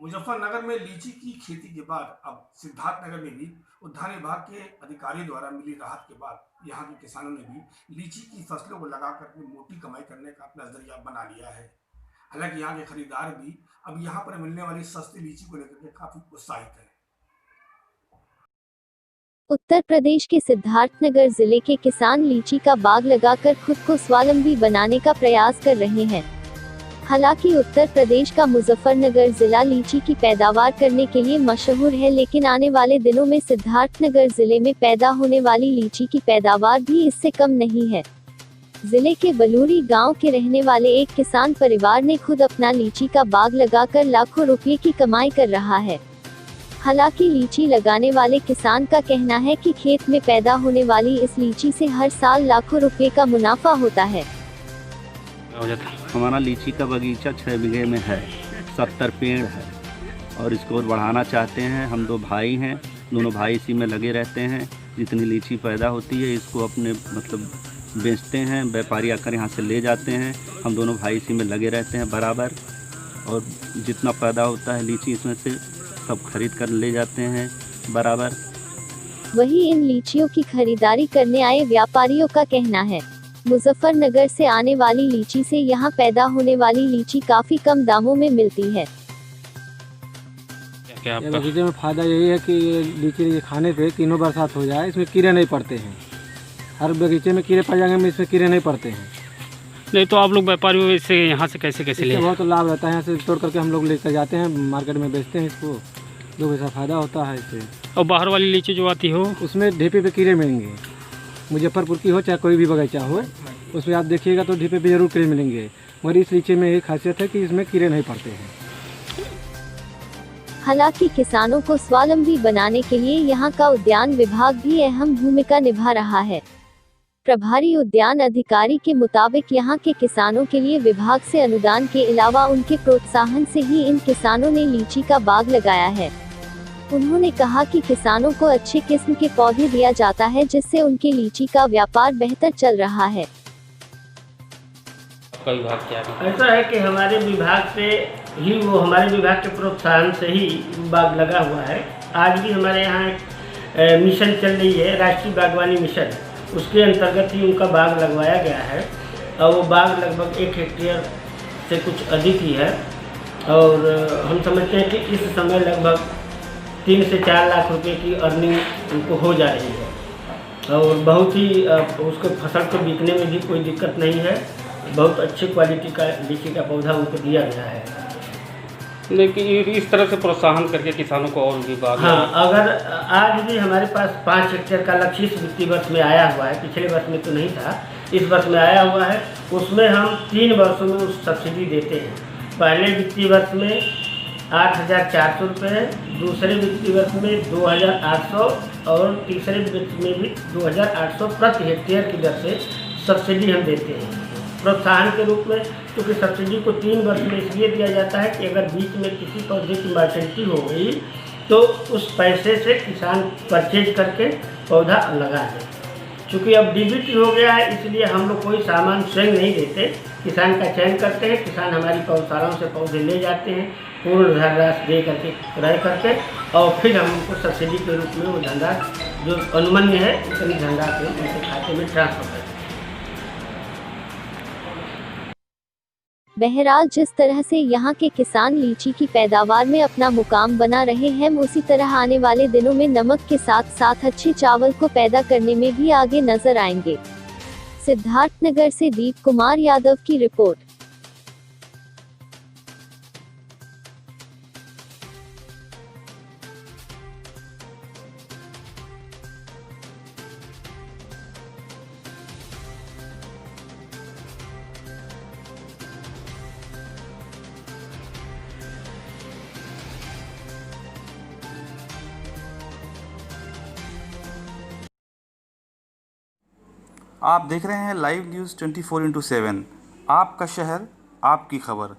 मुजफ्फरनगर में लीची की खेती के बाद अब सिद्धार्थनगर में भी उद्यान विभाग के अधिकारियों द्वारा मिली राहत के बाद यहाँ के किसानों ने भी लीची की फसलों को लगा करके मोटी कमाई करने का अपना जरिया बना लिया है। हालांकि यहाँ के खरीदार भी अब यहाँ पर मिलने वाली सस्ती लीची को लेकर के काफी उत्साहित है। उत्तर प्रदेश के सिद्धार्थनगर जिले के किसान लीची का बाग लगाकर खुद को स्वावलंबी बनाने का प्रयास कर रहे हैं। हालांकि उत्तर प्रदेश का मुजफ्फरनगर जिला लीची की पैदावार करने के लिए मशहूर है, लेकिन आने वाले दिनों में सिद्धार्थनगर जिले में पैदा होने वाली लीची की पैदावार भी इससे कम नहीं है। जिले के बलूरी गांव के रहने वाले एक किसान परिवार ने खुद अपना लीची का बाग लगाकर लाखों रुपये की कमाई कर रहा है। हालांकि लीची लगाने वाले किसान का कहना है कि खेत में पैदा होने वाली इस लीची से हर साल लाखों रुपये का मुनाफा होता है। हमारा लीची का बगीचा 6 बीघे में है, 70 पेड़ है और इसको बढ़ाना चाहते हैं। हम 2 भाई हैं, दोनों भाई इसी में लगे रहते हैं। जितनी लीची पैदा होती है इसको अपने बेचते हैं, व्यापारी आकर यहाँ से ले जाते हैं। हम दोनों भाई इसी में लगे रहते हैं बराबर, और जितना पैदा होता है लीची इसमें से सब खरीद कर ले जाते हैं बराबर। वहीं इन लीचियों की खरीदारी करने आए व्यापारियों का कहना है, मुजफ्फरनगर से आने वाली लीची से यहाँ पैदा होने वाली लीची काफी कम दामों में मिलती है। बगीचे में फायदा यही है कि लीची खाने पे तीनों बरसात हो जाए, इसमें कीड़े नहीं पड़ते हैं। हर बगीचे में कीड़े पड़ जाएंगे, इसमें कीड़े नहीं पड़ते हैं। नहीं तो आप लोग व्यापारी से यहाँ से कैसे ले? बहुत लाभ रहता है, यहाँ से तोड़ करके हम लोग लेकर जाते हैं, मार्केट में बेचते हैं इसको, 2 पैसा फायदा होता है इससे। और बाहर वाली लीची जो आती हो उसमें ढेपे पे कीड़े मिलेंगे, मुजफ्फरपुर की हो चाहे कोई भी बगीचा हो, उसमें आप देखिएगा तो ढेपे पे जरूर कीड़े मिलेंगे। मगर इस लीची में एक खासियत है कि इसमें कीड़े नहीं पड़ते हैं। हालांकि किसानों को स्वावलंबी बनाने के लिए यहाँ का उद्यान विभाग भी अहम भूमिका निभा रहा है। प्रभारी उद्यान अधिकारी के मुताबिक यहाँ के किसानों के लिए विभाग से अनुदान के अलावा उनके प्रोत्साहन से ही इन किसानों ने लीची का बाग लगाया है। उन्होंने कहा कि किसानों को अच्छे किस्म के पौधे दिया जाता है, जिससे उनके लीची का व्यापार बेहतर चल रहा है। विभाग क्या है? ऐसा है कि हमारे विभाग से ही, वो हमारे विभाग के प्रोत्साहन से ही बाग लगा हुआ है। आज भी हमारे यहाँ मिशन चल रही है, राष्ट्रीय बागवानी मिशन, उसके अंतर्गत ही उनका बाग लगवाया गया है। और वो बाग लगभग 1 हेक्टेयर से कुछ अधिक ही है, और हम समझते हैं कि इस समय लगभग 3 से 4 लाख रुपए की अर्निंग उनको हो जा रही है। और बहुत ही उसको फसल को बिकने में भी कोई दिक्कत नहीं है। बहुत अच्छी क्वालिटी का लीची का पौधा उनको दिया गया है। लेकिन इस तरह से प्रोत्साहन करके किसानों को और भी बाग, हाँ, अगर आज भी हमारे पास 5 हेक्टेयर का लक्ष्य इस वित्तीय वर्ष में आया हुआ है, पिछले वर्ष में तो नहीं था, इस वर्ष में आया हुआ है। उसमें हम 3 वर्षों में उस सब्सिडी देते हैं। पहले वित्तीय वर्ष में 8,400 रुपये, दूसरे वित्तीय वर्ष में 2,800 और तीसरे वर्ष में भी 2,800 प्रति हेक्टेयर की दर से सब्सिडी हम देते हैं प्रोत्साहन के रूप में। क्योंकि सब्सिडी को 3 वर्ष में इसलिए दिया जाता है कि अगर बीच में किसी पौधे की मॉर्टेलिटी हो गई तो उस पैसे से किसान परचेज करके पौधा लगा दे। चूँकि अब डीबीटी हो गया है, इसलिए हम लोग कोई सामान स्वयं नहीं देते, किसान का चयन करते हैं। किसान हमारी पौधशालाओं से पौधे ले जाते हैं, पूर्ण धनराशि दे करके, क्रय करके, और फिर हम उनको सब्सिडी के रूप में वो धनराशि जो अनुमान्य है उतनी धनराशि उनके खाते में ट्रांसफर करते हैं। बहरहाल जिस तरह से यहाँ के किसान लीची की पैदावार में अपना मुकाम बना रहे हैं, उसी तरह आने वाले दिनों में नमक के साथ साथ अच्छे चावल को पैदा करने में भी आगे नजर आएंगे। सिद्धार्थनगर से दीप कुमार यादव की रिपोर्ट। आप देख रहे हैं लाइव न्यूज़ 24x7। आपका शहर, आपकी खबर।